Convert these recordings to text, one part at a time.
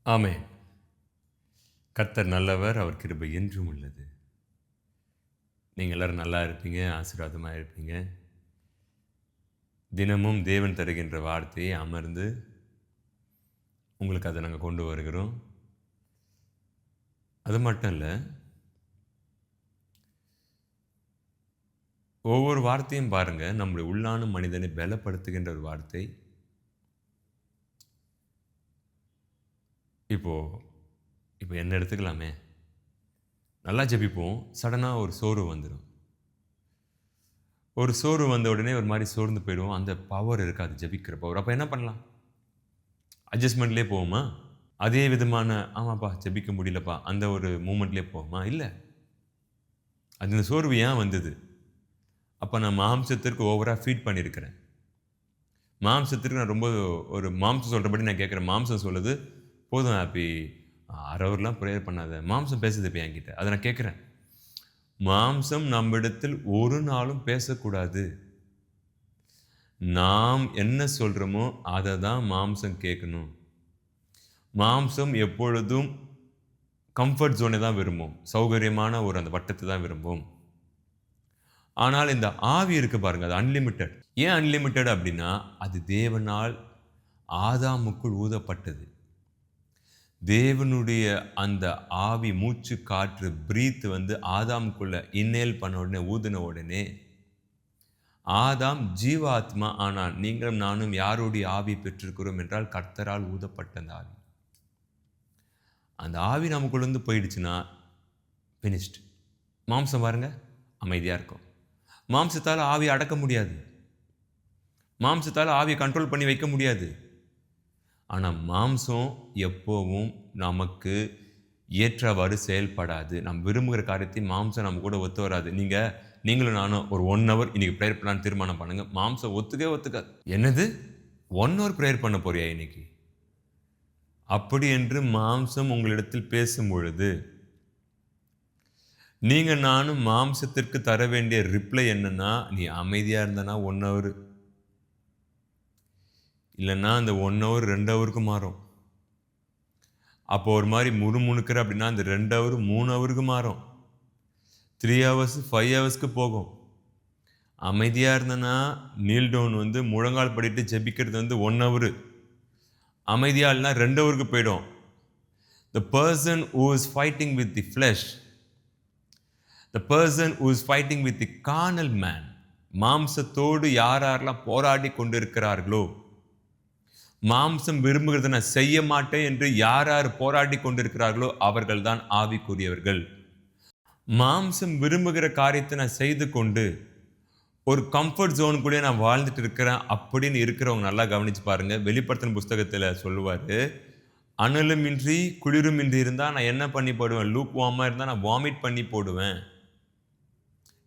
ஆமென். கர்த்தர் நல்லவர். அவர் கிருபை என்றும் உள்ளது. நீங்க எல்லாரும் நல்லா இருப்பீங்க, ஆசீர்வாதமா இருப்பீங்க. தினமும் தேவன் தருகின்ற வார்த்தையை அமர்ந்து உங்களுக்கு அத நாங்க கொண்டு வருகிறோம். அது மட்டும் இல்ல, ஒவ்வொரு வார்த்தையும் பாருங்க, நம்முடைய உள்ளான மனிதனை பலப்படுத்துகின்ற ஒரு வார்த்தை. இப்போ இப்போ என்ன எடுத்துக்கலாமே. நல்லா ஜெபிப்போம். சடனா ஒரு சோர்வு வந்துரும். ஒரு சோர்வு வந்த உடனே ஒரு மாரி சோர்ந்து போயிடுவோம். அந்த பவர் இருக்காது ஜெபிக்கிற பவர். அப்ப என்ன பண்ணலாம்? அட்ஜஸ்ட்மென்ட்லயே போவோமா? அதே விதமான ஆமாப்பா ஜெபிக்க முடியலப்பா. அந்த ஒரு மூவ்மெண்ட்லயே போவோமா? இல்ல. அந்த சோர்வு ஏன் வந்தது? அப்ப நான் மாம்சத்திற்கு ஓவரா ஃபீட் பண்ணியிருக்கிறேன். மாம்சத்திற்கு நான் ரொம்ப ஒரு மாம்சம் சொல்றபடி நான் கேட்கிறேன். மாம்சம் சொல்லுது, "போதும் ஹாப்பி 1/2 ஹவர்லாம் பிரேயர் பண்ணாத." மாம்சம் பேசுது இப்ப என்கிட்ட. அத நான் கேட்கிறேன். மாம்சம் நம்மிடத்தில் ஒரு நாளும் பேசக்கூடாது. நாம் என்ன சொல்றோமோ அத தான் மாம்சம் கேட்கணும். மாம்சம் எப்பொழுதும் கம்ஃபர்ட் ஜோனை தான் விரும்பும். சௌகரியமான ஒரு அந்த வட்டத்த தான் விரும்பும். ஆனால் இந்த ஆவி இருக்கு பாருங்க, அது அன்லிமிட்டெட். ஏன் அன்லிமிட்டெட் அப்படின்னா, அது தேவனால் ஆதாமுக்குள் ஊதப்பட்டது. தேவனுடைய அந்த ஆவி மூச்சு காற்று பிரீத் வந்து ஆதாமுக்குள்ள இன்னேல் பண்ண உடனே ஊதின உடனே ஆதாம் ஜீவாத்மா ஆனான். நீங்களும் நானும் யாருடைய ஆவி பெற்றிருக்கிறோம் என்றால் கர்த்தரால் ஊதப்பட்ட அந்த ஆவி. அந்த ஆவி நமக்குள்ளேருந்து போயிடுச்சுன்னா ஃபினிஷ்ட். மாம்சம் பாருங்க அமைதியா இருக்கும். மாம்சத்தால ஆவிய அடக்க முடியாது. மாம்சத்தால ஆவிய கண்ட்ரோல் பண்ணி வைக்க முடியாது. ஆனா மாம்சம் எப்பவும் நமக்கு ஏற்றவாறு செயல்படாது. நாம் விரும்புகிற காரியத்தை மாம்சம் நம்ம கூட ஒத்து வராது. நீங்களும் நானும் ஒரு 1 ஹவர் இன்னைக்கு பிரேயர் பண்ணலான்னு தீர்மானம் பண்ணுங்க. மாம்சம் ஒத்துக்கவே ஒத்துக்காது. என்னது? 1 ஹவர் பிரேயர் பண்ண போறியா இன்னைக்கு? அப்படி என்று மாம்சம் உங்களிடத்தில் பேசும் பொழுது, நீங்க நானும் மாம்சத்திற்கு தர வேண்டிய ரிப்ளை என்னன்னா, நீ அமைதியா இருந்தனா 1 ஹவர். இல்லன்னா அந்த 1 ஹவர் 2 ஹவருக்கு மாறும். அப்போ ஒரு மாரி முணுமுணுக்கிற அப்படின்னா, அந்த 2 ஹவர் 3 ஹவருக்கு மாறும். 3 ஹவர்ஸ் 5 ஹவர்ஸ்க்கு போகும். அமைதியா இருந்தனா, நீல் டவுன் வந்து முழங்கால் படிட்டு ஜெபிக்கிறது வந்து 1 ஹவரு. அமைதியா இல்லன்னா 2 ஹவருக்கு போயிடும். The person who is fighting with the flesh, the person who is fighting with the carnal man, மாம்சத்தோடு யாரெல்லாம் போராடி கொண்டிருக்கிறார்களோ, மாம்சம் விரும்புகிறதை நான் செய்ய மாட்டேன் என்று யார் போராடி கொண்டிருக்கிறார்களோ அவர்கள் தான் ஆவிக்குரியவர்கள். மாம்சம் விரும்புகிற காரியத்தை நான் செய்து கொண்டு ஒரு கம்ஃபர்ட் ஜோனுக்குள்ளே நான் வாழ்ந்துட்டு இருக்கிறேன் அப்படின்னு இருக்கிறவங்க நல்லா கவனிச்சு பாருங்க. வெளிப்படுத்தின புஸ்தகத்துல சொல்லுவாரு, அனலுமின்றி குளிருமின்றி இருந்தா நான் என்ன பண்ணி போடுவேன்? லூக் வார்மா இருந்தா நான் வாமிட் பண்ணி போடுவேன்.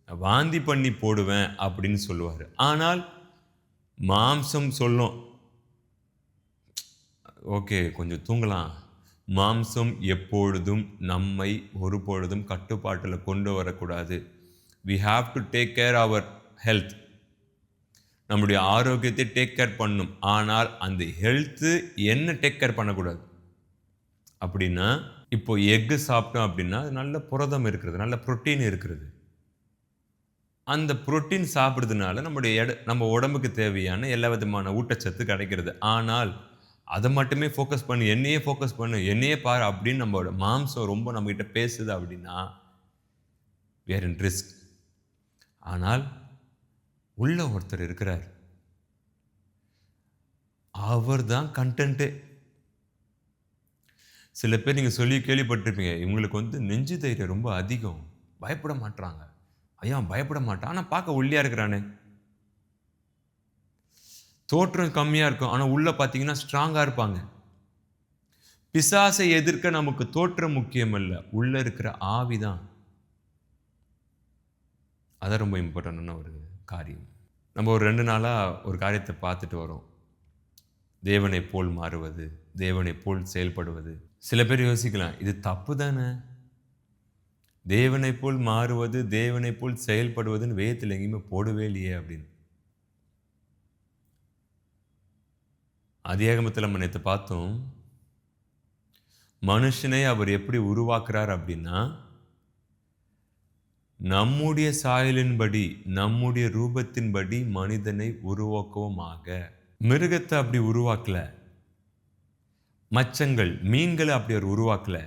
வாந்தி பண்ணி போடுவேன் அப்படின்னு சொல்லுவாரு. ஆனால் மாம்சம் சொல்லும், ஓகே கொஞ்சம் தூங்கலாம். மாம்சம் எப்பொழுதும் நம்மை ஒருபொழுதும் கட்டுப்பாட்டுல கொண்டு வரக்கூடாது. We have to take care our health. நம்முடைய ஆரோக்கியத்தை டேக் கேர் பண்ணணும். ஆனால் அந்த ஹெல்த் என்ன டேக் கேர் பண்ணக்கூடாது. அப்படின்னா, இப்போ எக் சாப்பிட்டோம் அப்படின்னா, நல்ல புரதம் இருக்கிறது, நல்ல புரோட்டீன் இருக்கிறது. அந்த புரோட்டீன் சாப்பிடுறதுனால நம்ம உடம்புக்கு தேவையான எல்லா விதமான ஊட்டச்சத்து கிடைக்கிறது. ஆனால் அத மட்டுமே ஃபோக்கஸ் பண்ணு, என்னையே ஃபோக்கஸ் பண்ணு, என்னையே பாரு அப்படின்னு நம்மளோட மாம்சம் ரொம்ப நம்மகிட்ட பேசுது அப்படின்னா, we are in risk. ஆனால் உள்ள ஒருத்தர் இருக்கிறார். அவர் தான் கன்டென்ட்டே. சில பேர் நீங்க சொல்லி கேள்விப்பட்டிருப்பீங்க. இவங்களுக்கு வந்து நெஞ்சு தைரியம் ரொம்ப அதிகம். பயப்பட மாட்றாங்க. ஐயா பயப்பட மாட்டான். ஆனா பார்க்க ஒல்லியா இருக்கிறானே. தோற்றம் கம்மியா இருக்கும். ஆனா உள்ள பார்த்தீங்கன்னா ஸ்ட்ராங்கா இருப்பாங்க. பிசாசை எதிர்க்க நமக்கு தோற்றம் முக்கியம் அல்ல. உள்ள இருக்கிற ஆவிதான். அதான் ரொம்ப இம்பார்ட்டன்டான ஒரு காரியம். நம்ம ஒரு 2 நாளா ஒரு காரியத்தை பார்த்துட்டு வரோம். தேவனைப் போல் மாறுவது, தேவனைப் போல் செயல்படுவது. சில பேர் யோசிக்கலாம், இது தப்பு தானே. தேவனைப் போல் மாறுவது, தேவனைப் போல் செயல்படுவதுன்னு வேதத்துல எங்கேயுமே போடவே இல்லையே அப்படின்னு. ஆதியாகமத்துல நம்ம நேத்து பார்த்தோம். மனுஷனை அவர் எப்படி உருவாக்குறார் அப்படின்னா, நம்முடைய சாயலின்படி, நம்முடைய ரூபத்தின்படி மனிதனை உருவாக்குவோமாக. மிருகத்தை அப்படி உருவாக்கல, மச்சங்கள் மீன்களை அப்படி அவர் உருவாக்கல,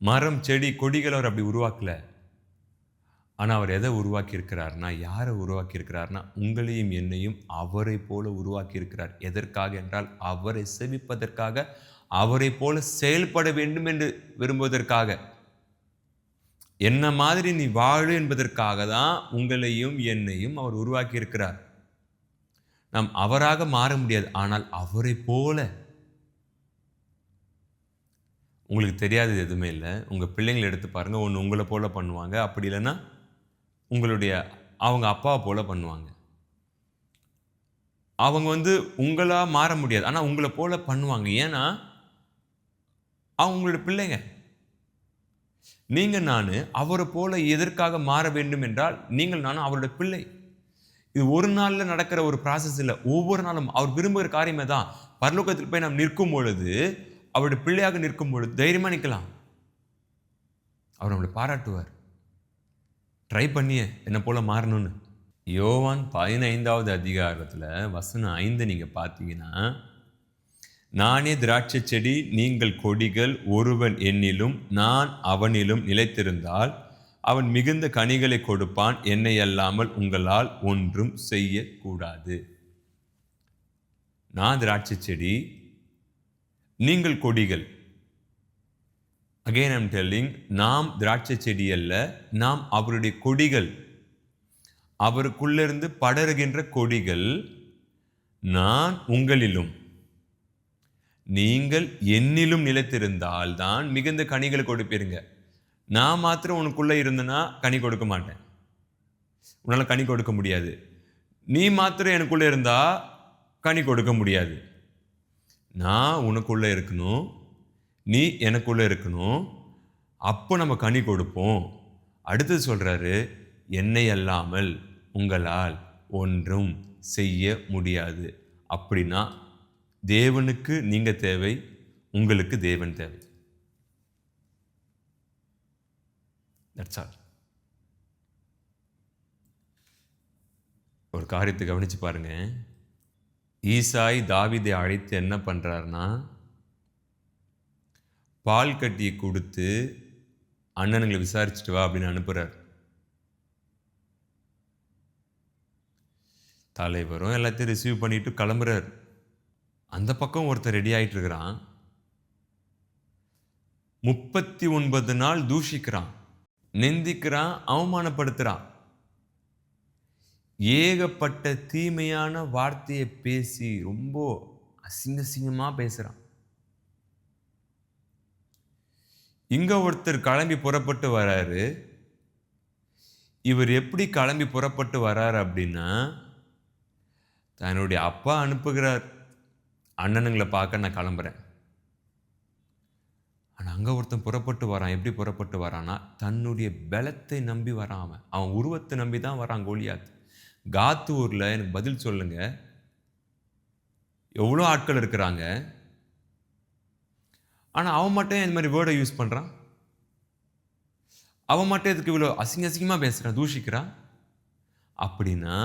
மரம் செடி கொடிகளை அவர் அப்படி உருவாக்கல. ஆனால் அவர் எதை உருவாக்கி இருக்கிறார்னா, யாரை உருவாக்கி இருக்கிறார்னா, உங்களையும் என்னையும் அவரை போல உருவாக்கி இருக்கிறார். எதற்காக என்றால், அவரை சேவிப்பதற்காக, அவரை போல செயல்பட வேண்டும் என்று விரும்புவதற்காக. என்ன மாதிரி நீ வாழு என்பதற்காக தான் உங்களையும் என்னையும் அவர் உருவாக்கி இருக்கிறார். நாம் அவராக மாற முடியாது, ஆனால் அவரை போல. உங்களுக்கு தெரியாதது எதுவுமே இல்லை. உங்கள் பிள்ளைங்களை எடுத்து பாருங்கள். ஒன்று உங்களை போல பண்ணுவாங்க, அப்படி இல்லைன்னா அவங்க அப்பாவை போல பண்ணுவாங்க. அவங்க உங்களாக மாற முடியாது, ஆனால் உங்களை போல பண்ணுவாங்க. ஏன்னா அவங்க உங்களுடைய பிள்ளைங்க. நீங்கள் நான் அவரை போல எதற்காக மாற வேண்டும் என்றால், நீங்கள் நானும் அவருடைய பிள்ளை. இது ஒரு நாளில் நடக்கிற ஒரு ப்ராசஸ் இல்லை. ஒவ்வொரு நாளும் அவர் விரும்புகிற காரியமே தான். பரலோகத்தில் போய் நாம் நிற்கும் பொழுது, அவருடைய பிள்ளையாக நிற்கும் பொழுது தைரியமாக நிற்கலாம். அவர் நம்மளை பாராட்டுவார். ட்ரை பண்ணியே என்னை போல மாறணும்னு. யோவான் 15வது அதிகாரத்தில் வசனம் 5 நீங்கள் பார்த்தீங்கன்னா, நானே திராட்சை செடி, நீங்கள் கொடிகள். ஒருவன் என்னிலும் நான் அவனிலும் நிலைத்திருந்தால் அவன் மிகுந்த கனிகளை கொடுப்பான். என்னை அல்லாமல் உங்களால் ஒன்றும் செய்யக்கூடாது. நான் திராட்சை செடி, நீங்கள் கொடிகள். அகைன் ஐம் டெல்லிங், நாம் திராட்சை செடி அல்ல, நாம் அவருடைய கொடிகள். அவருக்குள்ளிருந்து படருகின்ற கொடிகள். நான் உங்களிலும், நீங்கள் என்னிலும் நிலைத்திருந்தால் தான் மிகுந்த கனிகளை கொடுப்பீருங்க. நான் மாத்திரம் உனக்குள்ளே இருந்தேன்னா கனி கொடுக்க மாட்டேன். உன்னால் கனி கொடுக்க முடியாது. நீ மாத்திரம் எனக்குள்ளே இருந்தா கனி கொடுக்க முடியாது. நான் உனக்குள்ளே இருக்கணும், நீ எனக்குள்ளே இருக்கணும். அப்போ நம்ம கனி கொடுப்போம். அடுத்தது சொல்கிறாரு, என்னை அல்லாமல் உங்களால் ஒன்றும் செய்ய முடியாது. அப்படின்னா தேவனுக்கு நீங்கள் தேவை, உங்களுக்கு தேவன் தேவை. That's all. ஒரு காரியத்தை கவனித்து பாருங்க. ஈசாய் தாவீதை அழைத்து என்ன பண்ணுறாருன்னா, பால் கட்டியை கொடுத்து அண்ணனுங்களை விசாரிச்சுட்டு வா அப்படின்னு அனுப்புகிறார். தலைவரும் எல்லாத்தையும் ரிசீவ் பண்ணிட்டு கிளம்புறார். அந்த பக்கம் ஒருத்தர் ரெடி ஆகிட்டு இருக்கிறான். 39 நாள் தூஷிக்கிறான், நிந்திக்கிறான், அவமானப்படுத்துகிறான். ஏகப்பட்ட தீமையான வார்த்தையை பேசி ரொம்ப அசிங்கமாக பேசுகிறான். இங்கே ஒருத்தர் கிளம்பி புறப்பட்டு வராரு. இவர் எப்படி கிளம்பி புறப்பட்டு வராரு அப்படின்னா, தன்னுடைய அப்பா அனுப்புகிறார், அண்ணனுங்களை பார்க்க நான் கிளம்புறேன். ஆனால் அங்கே ஒருத்தன் புறப்பட்டு வரான். எப்படி புறப்பட்டு வரான்னா, தன்னுடைய பலத்தை நம்பி வரான். அவன் உருவத்தை நம்பி தான் வரான். கோலியாத். காத்து ஊரில் எனக்கு பதில் சொல்லுங்க, எவ்வளோ ஆட்கள் இருக்கிறாங்க, ஆனால் அவன் மட்டும் இந்த மாதிரி வேர்டை யூஸ் பண்ணுறான். அவன் மட்டும் எதுக்கு இவ்வளோ அசிங்கமாக பேசுகிறான், தூஷிக்கிறான்? அப்படின்னா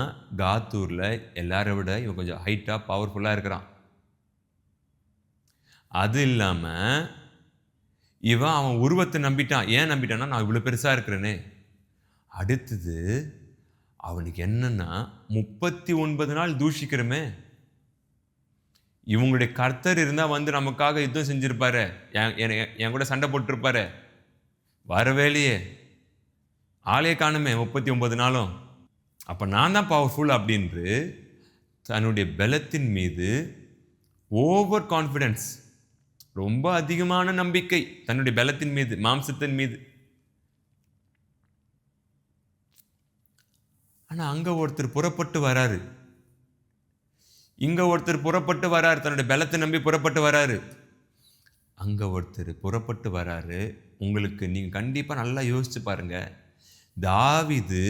காத்தூரில் எல்லாரை விட இவன் கொஞ்சம் ஹைட்டாக பவர்ஃபுல்லாக இருக்கிறான். அது இல்லாமல் இவன் அவன் உருவத்தை நம்பிட்டான். ஏன் நம்பிட்டான்னா, நான் இவ்வளோ பெருசாக இருக்கிறேனே. அடுத்தது அவனுக்கு என்னன்னா, 39 நாள் தூஷிக்கிறோமே, இவங்களுடைய கர்த்தர் இருந்தால் நமக்காக யுத்தம் செஞ்சிருப்பாரு, என் கூட சண்டை போட்டிருப்பாரு. வரவேலையே, ஆளே காணுமே 39 நாளும். அப்போ நான் தான் பவர்ஃபுல் அப்படின்று தன்னுடைய பலத்தின் மீது ஓவர் கான்ஃபிடென்ஸ், ரொம்ப அதிகமான நம்பிக்கை தன்னுடைய பலத்தின் மீது, மாம்சத்தின் மீது. ஆனால் அங்கே ஒருத்தர் புறப்பட்டு வராரு, இங்கே ஒருத்தர் புறப்பட்டு வராரு, தன்னுடைய பலத்தை நம்பி புறப்பட்டு வராரு. அங்கே ஒருத்தர் புறப்பட்டு வராரு. உங்களுக்கு நீங்கள் கண்டிப்பாக நல்லா யோசிச்சு பாருங்க. தாவீது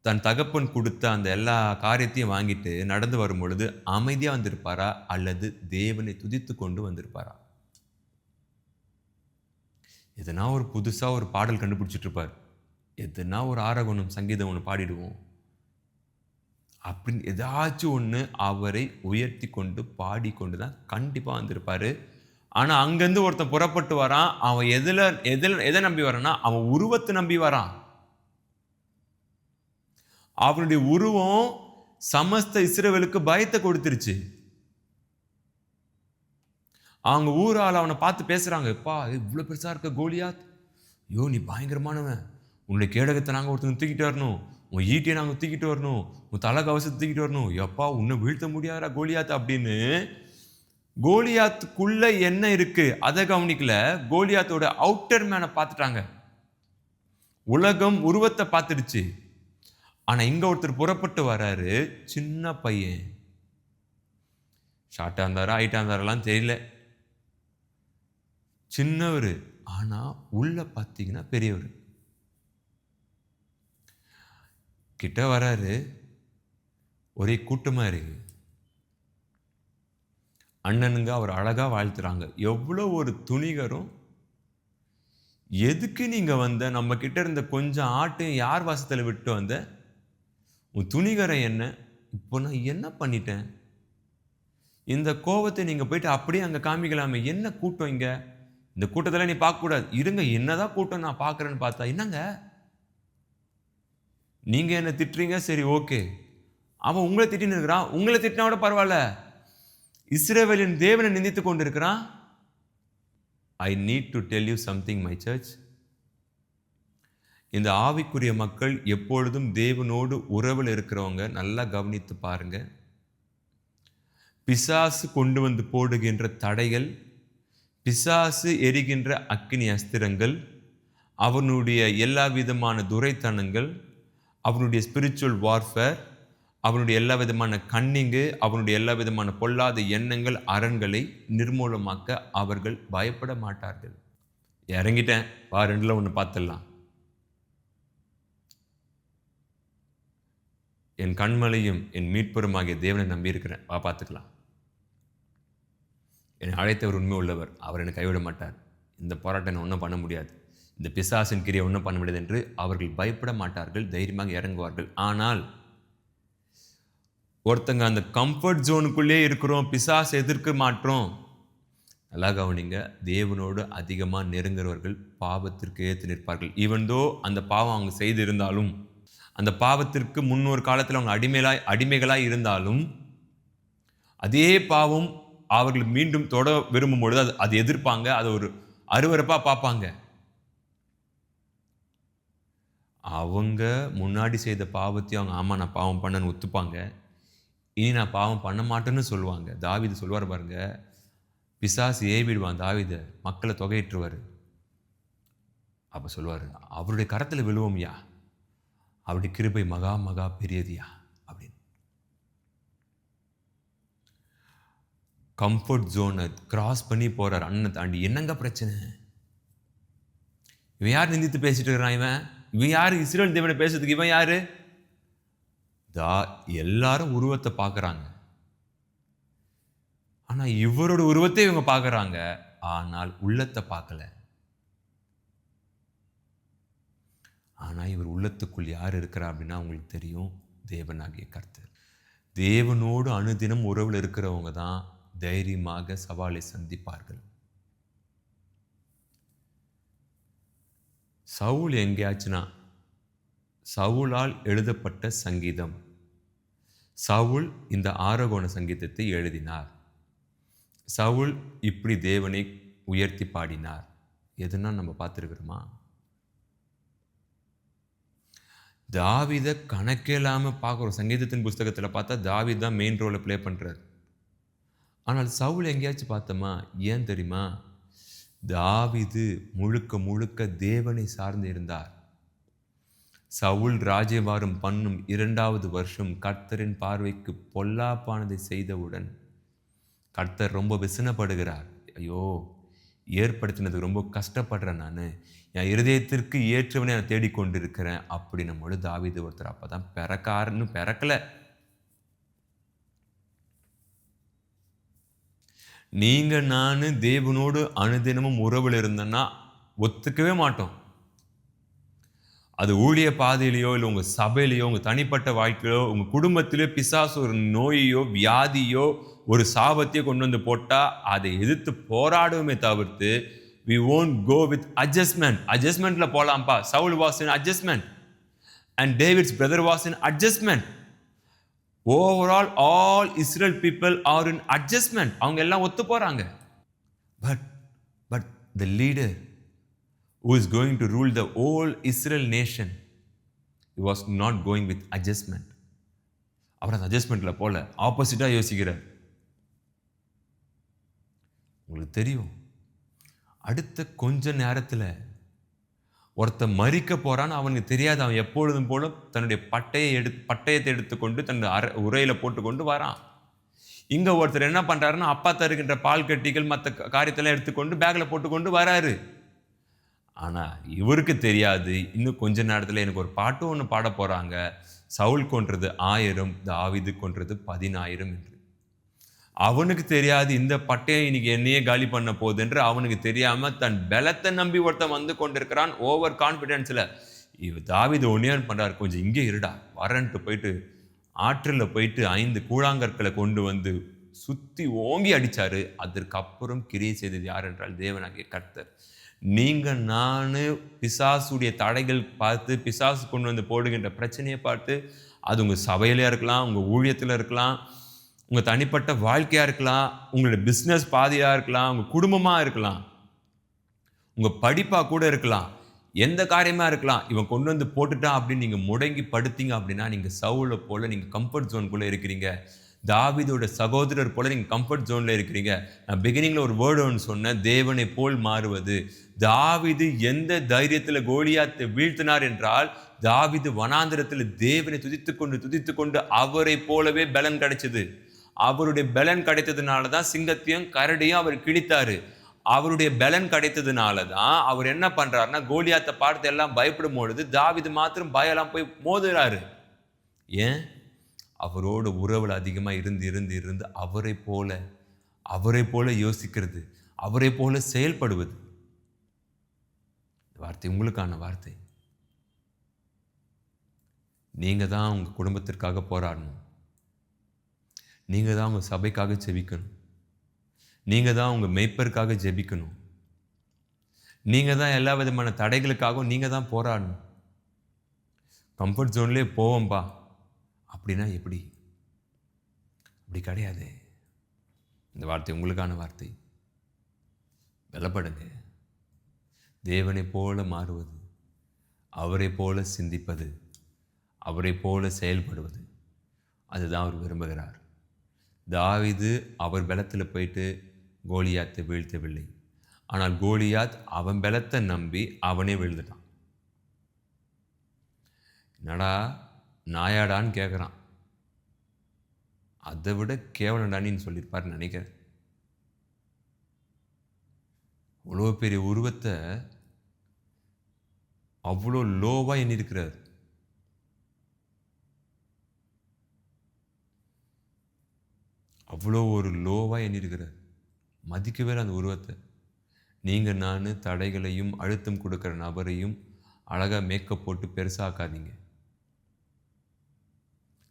தன் தகப்பன் கொடுத்த அந்த எல்லா காரியத்தையும் வாங்கிட்டு நடந்து வரும் பொழுது அமைதியாக வந்திருப்பாரா, அல்லது தேவனை துதித்து கொண்டு வந்திருப்பாரா? எதுனா ஒரு புதுசாக ஒரு பாடல் கண்டுபிடிச்சிட்டு இருப்பார். எதுனா ஒரு ஆரகணம் சங்கீதம் ஒன்று பாடிடுவோம் அப்படின்னு ஏதாச்சும் ஒன்று அவரை உயர்த்தி கொண்டு பாடிக்கொண்டு தான் கண்டிப்பாக வந்திருப்பாரு. ஆனால் அங்கேருந்து ஒருத்தன் புறப்பட்டு வரான். அவன் எதை நம்பி வரான்னா, அவன் உருவத்தை நம்பி வரான். அவனுடைய உருவம் சமஸ்த இஸ்ரவேலுக்கு பயத்தை கொடுத்துருச்சு. அவங்க ஊரால் அவனை பார்த்து பேசுறாங்க, எப்பா இவ்வளோ பெருசா இருக்க கோலியாத், ஐயோ நீ பயங்கரமானவன், உன்னுடைய கேடகத்தை நாங்கள் ஒருத்தங்க தூக்கிட்டு வரணும், உன் ஈட்டியை நாங்கள் தூக்கிட்டு வரணும், உன் தலை கவசத்தை தூக்கிட்டு வரணும், எப்பா உன்னை வீழ்த்த முடியாதா கோலியாத் அப்படின்னு. கோலியாத்துக்குள்ள என்ன இருக்கு அதை கவனிக்கல, கோலியாத்தோட அவுட்டர் மேனை பார்த்துட்டாங்க. உலகம் உருவத்தை பார்த்துடுச்சு. ஆனா இங்க ஒருத்தர் புறப்பட்டு வராரு, சின்ன பையன், ஷார்ட்டா இருந்தாரா ஹைட்டா இருந்தாரெல்லாம் தெரியல, சின்னவர், ஆனா உள்ள பார்த்தீங்கன்னா பெரியவர். கிட்ட வராரு, ஒரே கூட்டமா இருக்கு. அண்ணனுங்க அவர் அழகா வாழ்த்துறாங்க. எவ்வளோ ஒரு துணிகரும், எதுக்கு நீங்க வந்த, நம்ம கிட்ட இருந்த கொஞ்சம் ஆட்டையும் யார் வாசத்துல விட்டு வந்த, உன் துணிகரை என்ன, இப்போ நான் என்ன பண்ணிட்டேன், இந்த கோபத்தை நீங்க போயிட்டு அப்படியே அங்க காமிக்கலாமே, என்ன கூட்டம் இங்க, இந்த கூட்டத்தில் நீ பார்க்கக்கூடாது, இருங்க என்னதான் கூட்டம் நான் பார்க்குறேன்னு பார்த்தா, என்னங்க நீங்க என்ன திட்டுறீங்க, சரி ஓகே, அவன் உங்களை திட்டின்னு இருக்கிறான், உங்களை திட்டினா கூட பரவாயில்ல, இஸ்ரவேலின் தேவனை நிந்தித்து கொண்டு இருக்கிறான். I need to tell you something my search. இந்த ஆவிக்குரிய மக்கள் எப்பொழுதும் தேவனோடு உறவில் இருக்கிறவங்க நல்லா கவனித்து பாருங்க. பிசாசு கொண்டு வந்து போடுகின்ற தடைகள், பிசாசு எரிகின்ற அக்கினி அஸ்திரங்கள், அவனுடைய எல்லா விதமான துரைத்தனங்கள், அவனுடைய ஸ்பிரிச்சுவல் வார்ஃபேர், அவனுடைய எல்லா விதமான கண்ணிங்கு, அவனுடைய எல்லா விதமான பொல்லாத எண்ணங்கள், அரண்களை நிர்மூலமாக்க அவர்கள் பயப்பட மாட்டார்கள். இறங்கிட்டேன் வா, 2ல் 1 பார்த்துடலாம், என் கண்மலையும் என் மீட்பருமாகிய தேவனை நம்பி இருக்கிறேன், வா பார்த்துக்கலாம், என்னை அழைத்தவர் உண்மை உள்ளவர், அவர் என்னை கைவிட மாட்டார், இந்த போராட்டம் ஒன்றும் பண்ண முடியாது, இந்த பிசாசின் கிரியை ஒன்றும் பண்ண முடியாது என்று அவர்கள் பயப்பட மாட்டார்கள், தைரியமாக இறங்குவார்கள். ஆனால் ஒருத்தங்க அந்த கம்ஃபர்ட் ஜோனுக்குள்ளே இருக்கிறோம், பிசாசை எதிர்க்க மாட்டோம், நல்லா கவனிங்க, தேவனோடு அதிகமாக நெருங்குறவர்கள் பாவத்திற்கு ஏற்று நிற்பார்கள். ஈவன்தோ அந்த பாவம் அவங்க செய்திருந்தாலும், அந்த பாவத்திற்கு முன்னொரு காலத்தில் அவங்க அடிமைகளாய் இருந்தாலும், அதே பாவம் அவர்கள் மீண்டும் தொட விரும்பும் பொழுது அது எதிர்ப்பாங்க, அதை ஒரு அருவருப்பா பார்ப்பாங்க. அவங்க முன்னாடி செய்த பாவத்தையும் அவங்க ஆமா நான் பாவம் பண்ணன்னு ஒத்துப்பாங்க, இனி நான் பாவம் பண்ண மாட்டேன்னு சொல்லுவாங்க. தாவீது சொல்வார் பாருங்க, பிசாசு ஏவிடுவான் தாவீதை, மக்களை தொகையிட்டுருவார். அப்போ சொல்லுவார், அவருடைய கரத்தில் விழுவோம்யா, அவருடைய கிருபை மகா மகா பெரியதியா அப்படின்னு. கம்ஃபர்ட் ஜோனை கிராஸ் பண்ணி போறார், அண்ணன் தாண்டி. என்னங்க பிரச்சனை, இவன் யார் நிந்தித்து பேசிட்டு இருக்கிறான், இவன் யாரு இஸ்ரவேல் தேவனை பேசுறதுக்கு, இவன் யாரு, எல்லாரும் உருவத்தை பார்க்குறாங்க, ஆனா இவரோட உருவத்தை இவங்க பார்க்குறாங்க, ஆனால் உள்ளத்தை பார்க்கல. ஆனா இவர் உள்ளத்துக்குள் யார் இருக்கிறா அப்படின்னா உங்களுக்கு தெரியும், தேவனாகிய கர்த்தர். தேவனோடு அனுதினம் உறவில் இருக்கிறவங்க தான் தைரியமாக சவாலை சந்திப்பார்கள். சவுல் எங்கேயாச்சுன்னா, சவுலால் எழுதப்பட்ட சங்கீதம், சவுல் இந்த ஆரோகண சங்கீதத்தை எழுதினார், சவுல் இப்படி தேவனை உயர்த்தி பாடினார், எதுனா நம்ம பார்த்துருக்கிறோமா? தாவீதை கணக்கே இல்லாமல் பார்க்குறோம். சங்கீதத்தின் புஸ்தகத்தில் பார்த்தா தாவீது தான் மெயின் ரோலை ப்ளே பண்ணுறார். ஆனால் சவுல் எங்கேயாச்சும் பார்த்தோமா? ஏன் தெரியுமா? தாவீது முழுக்க முழுக்க தேவனை சார்ந்து இருந்தார். சவுல் ராஜ்யபாரம் பண்ணும் 2வது வருஷம் கர்த்தரின் பார்வைக்கு பொல்லாப்பானதை செய்தவுடன் கர்த்தர் ரொம்ப விசனப்படுகிறார். ஐயோ, ஏற்படுத்தினதுக்கு ரொம்ப கஷ்டப்படுறேன், நான் என் இருதயத்திற்கு ஏற்றவனை நான் தேடிக்கொண்டிருக்கிறேன் அப்படின்னும் பொழுது தாவீது ஒருத்தர் அப்பதான் பிறக்கல. நீங்க நான் தேவனோடு அனுதினமும் உறவில் இருந்தேன்னா ஒத்துக்கவே மாட்டோம். அது ஊழிய பாதையிலையோ, இல்லை உங்கள் சபையிலையோ, உங்கள் தனிப்பட்ட வாழ்க்கையிலோ, உங்கள் குடும்பத்திலேயோ பிசாசு ஒரு நோயையோ, வியாதியோ, ஒரு சாபத்தையோ கொண்டு வந்து போட்டால் அதை எதிர்த்து போராடுவோமே தவிர்த்து we won't go with adjustment. Adjustmentல போலாம்ப்பா. Saul was in adjustment and David's brother was in adjustment. Overall, all Israel people are in adjustment. அவங்க எல்லாம் ஒத்து போறாங்க. But the leader who is going to rule the whole Israel nation, he was not going with adjustment. அவர் அந்த அட்ஜஸ்ட்மெண்ட்ல போல ஆப்போசிட்டா யோசிக்கிறார். உங்களுக்கு தெரியும், அடுத்த கொஞ்ச நேரத்தில் ஒருத்தன் மறிக்க போறான்னு அவனுக்கு தெரியாது. அவன் எப்பொழுதும் போல தன்னுடைய பட்டயத்தை எடுத்துக்கொண்டு தன்னுடைய உரையில போட்டுக்கொண்டு வரான். இங்க ஒருத்தர் என்ன பண்றாருன்னா, அப்பா தருகின்ற பால் கட்டிகள் மற்ற காரியத்தெல்லாம் எடுத்துக்கொண்டு பேக்ல போட்டுக்கொண்டு வராரு. ஆனா இவருக்கு தெரியாது, இன்னும் கொஞ்ச நேரத்தில் எனக்கு ஒரு பாட்டு ஒன்று பாட போறாங்க. சவுல் கொன்றது 1000, தாவீது கொன்றது 10000 என்று. அவனுக்கு தெரியாது இந்த பட்டயம் இன்னைக்கு என்னையே காலி பண்ண போகுது என்று. அவனுக்கு தெரியாம தன் பலத்தை நம்பி ஒருத்தன் வந்து கொண்டிருக்கிறான் ஓவர் கான்பிடன்ஸ்ல. தாவீது ஒன்னே பண்றாரு, கொஞ்சம் இங்கே இருடா வரன்ட்டு போயிட்டு ஆற்றில் போயிட்டு 5 கூழாங்கற்களை கொண்டு வந்து சுத்தி ஓங்கி அடிச்சாரு. அதற்கு அப்புறம் கிரியை செய்தது யார் என்றால் தேவனாகிய கர்த்தர். நீங்க நானு பிசாசுடைய தடைகள் பார்த்து, பிசாசு கொண்டு வந்து போடுகின்ற பிரச்சனையை பார்த்து, அது உங்க சபையில இருக்கலாம், உங்க ஊழியத்தில் இருக்கலாம், உங்க தனிப்பட்ட வாழ்க்கையா இருக்கலாம், உங்களுடைய பிஸ்னஸ் பாதையா இருக்கலாம், உங்க குடும்பமா இருக்கலாம், உங்க படிப்பா கூட இருக்கலாம், எந்த காரியமா இருக்கலாம். இவன் கொண்டு வந்து போட்டுட்டான் அப்படின்னு நீங்க முடங்கி படுத்தீங்க அப்படின்னா, நீங்க சவுலை போல நீங்க கம்ஃபர்ட் ஜோனுக்குள்ள இருக்கிறீங்க. தாவீதோட சகோதரர் போல நீங்க கம்ஃபர்ட் ஜோன்ல இருக்கிறீங்க. நான் பிகினிங்ல ஒரு வேர்டு ஒன்று சொன்னேன், தேவனை போல் மாறுவது. தாவீது எந்த தைரியத்துல கோலியாத்தை வீழ்த்தினார் என்றால், தாவீது வனாந்திரத்தில் தேவனை துதித்து கொண்டு அவரை போலவே பலன் கிடைச்சது. அவருடைய பலன் கிடைத்ததுனால தான் சிங்கத்தையும் கரடியும் அவர் கிழித்தாரு. அவருடைய பலன் கிடைத்ததுனால தான் அவர் என்ன பண்றாருன்னா, கோலியாத்தை பார்த்து எல்லாம் பயப்படும் பொழுது தாவீது மாத்திரம் பயலாம் போய் மோதுறாரு. ஏன்? அவரோட உறவுல அதிகமா இருந்து அவரை போல யோசிக்கிறது, அவரை போல செயல்படுவது. வார்த்தை உங்களுக்கான வார்த்தை. நீங்க தான் உங்க குடும்பத்திற்காக போராடணும். நீங்க தான் உங்க சபைக்காக ஜெபிக்கணும். நீங்க தான் உங்க மேய்ப்பருக்காக ஜெபிக்கணும். நீங்க தான் எல்லா விதமான தடைகளுக்காகவும் நீங்க தான் போராடணும். கம்ஃபர்ட் ஜோன்லேயே போவோம்பா அப்படின்னா எப்படி? அப்படி கிடையாது. இந்த வார்த்தை உங்களுக்கான வார்த்தை. பலப்படுங்க. தேவனை போல மாறுவது, அவரை போல சிந்திப்பது, அவரை போல செயல்படுவது, அதுதான் அவர் விரும்புகிறார். தாவீது அவர் பலத்தில் போயிட்டு கோலியாத்தை வீழ்த்தவில்லை. ஆனால் கோலியாத் அவன் பலத்தை நம்பி அவனே வீழ்ந்துட்டான். என்னடா நாயாடான்னு கேட்குறான். அதை விட கேவலண்டானின்னு சொல்லியிருப்பாருன்னு நினைக்கிறேன். அவ்வளோ பெரிய உருவத்தை அவ்வளோ லோவாக எண்ணிருக்கிறார். அவ்வளோ ஒரு லோவாக எண்ணிருக்கிறார். மதிக்கவே அந்த உருவத்தை. நீங்கள் நான் தடைகளையும் அழுத்தம் கொடுக்குற நபரையும் அழகாக மேக்கப் போட்டு பெருசாக்காதீங்க.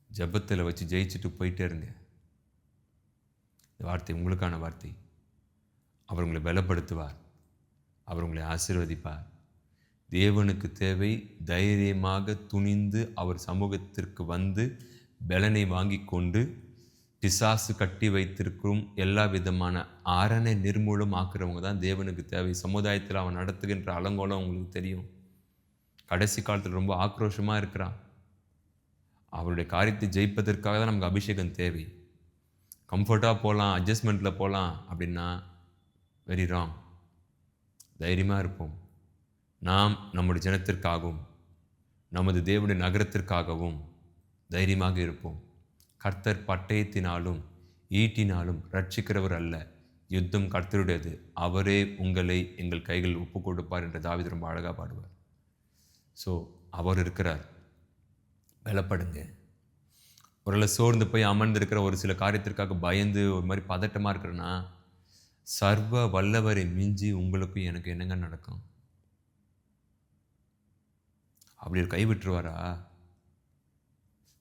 ஜபத்தில் வச்சு ஜெயிச்சுட்டு போயிட்டே இருங்க. இந்த வார்த்தை உங்களுக்கான வார்த்தை. அவர் உங்களை பலப்படுத்துவார், அவர் உங்களை ஆசீர்வதிப்பார். தேவனுக்கு தேவை தைரியமாக துணிந்து அவர் சமூகத்திற்கு வந்து பலனை வாங்கி கொண்டு பிசாசு கட்டி வைத்திருக்கும் எல்லா விதமான ஆரணை நிர்மூலம் ஆக்குறவங்க தான் தேவனுக்கு தேவை. சமுதாயத்தில் அவன் நடத்துகின்ற அலங்கோலம் உங்களுக்கு தெரியும். கடைசி காலத்தில் ரொம்ப ஆக்ரோஷமாக இருக்கிறான். அவருடைய காரியத்தை ஜெயிப்பதற்காக தான் நமக்கு அபிஷேகம் தேவை. கம்ஃபர்ட்டாக போகலாம், அட்ஜஸ்ட்மெண்ட்டில் போகலாம் அப்படின்னா வெரி ராங். தைரியமாக இருப்போம். நாம் நம்முடைய ஜனத்திற்காகவும் நமது தேவனுடைய நகரத்திற்காகவும் தைரியமாக இருப்போம். கர்த்தர் பட்டயத்தினாலும் ஈட்டினாலும் ரட்சிக்கிறவர் அல்ல, யுத்தம் கர்த்தருடையது, அவரே உங்களை எங்கள் கைகள் ஒப்பு கொடுப்பார் என்று தாவீது ரொம்ப அழகாக பாடுவார். ஸோ அவர் இருக்கிறார். பலப்படுங்க. ஒருவேளை சோர்ந்து போய் அமர்ந்திருக்கிற ஒரு சில காரியத்திற்காக பயந்து ஒரு மாதிரி பதட்டமாக இருக்கிறேன்னா, சர்வ வல்லவரை மிஞ்சி உங்களுக்கும் எனக்கு என்னங்க நடக்கும்? அப்படி ஒரு கை விட்டுருவாரா?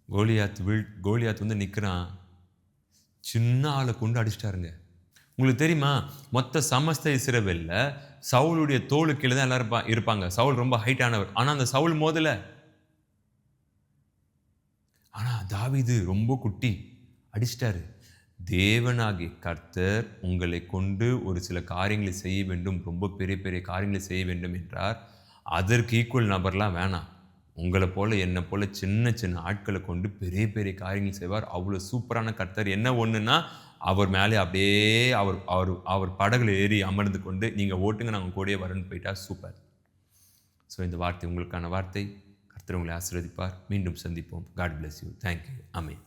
கோலியாத் வந்து நிற்கிறான், சின்ன ஆளை கொண்டு அடிச்சிட்டாருங்க. உங்களுக்கு தெரியுமா, மொத்த சமஸ்த இஸ்ரவேல்ல சவுளுடைய தோளு கீழே தான் எல்லாரும் இருப்பாங்க. சவுல் ரொம்ப ஹைட் ஆனவர். ஆனால் அந்த சவுல் மோதல. ஆனால் தாவீது ரொம்ப குட்டி, அடிச்சிட்டாரு. தேவனாகிய கர்த்தர் உங்களை கொண்டு ஒரு சில காரியங்களை செய்ய வேண்டும், ரொம்ப பெரிய பெரிய காரியங்களை செய்ய வேண்டும் என்றார். அதற்கு ஈக்குவல் நபர்லாம் வேணாம். உங்களை போல என்னை போல சின்ன சின்ன ஆட்களை கொண்டு பெரிய பெரிய காரியங்கள் செய்வார். அவ்வளோ சூப்பரான கர்த்தர். என்ன ஒன்றுனா, அவர் மேலே அப்படியே அவர் அவர் அவர் படகுல ஏறி அமர்ந்து கொண்டு, நீங்கள் ஓட்டுங்க நாங்கள் கூடயே வரேன்னு போயிட்டா சூப்பர். ஸோ இந்த வார்த்தை உங்களுக்கான வார்த்தை. கர்த்தர் உங்களை ஆசீர்வதிப்பார். மீண்டும் சந்திப்போம். God bless you. Thank you. Amen.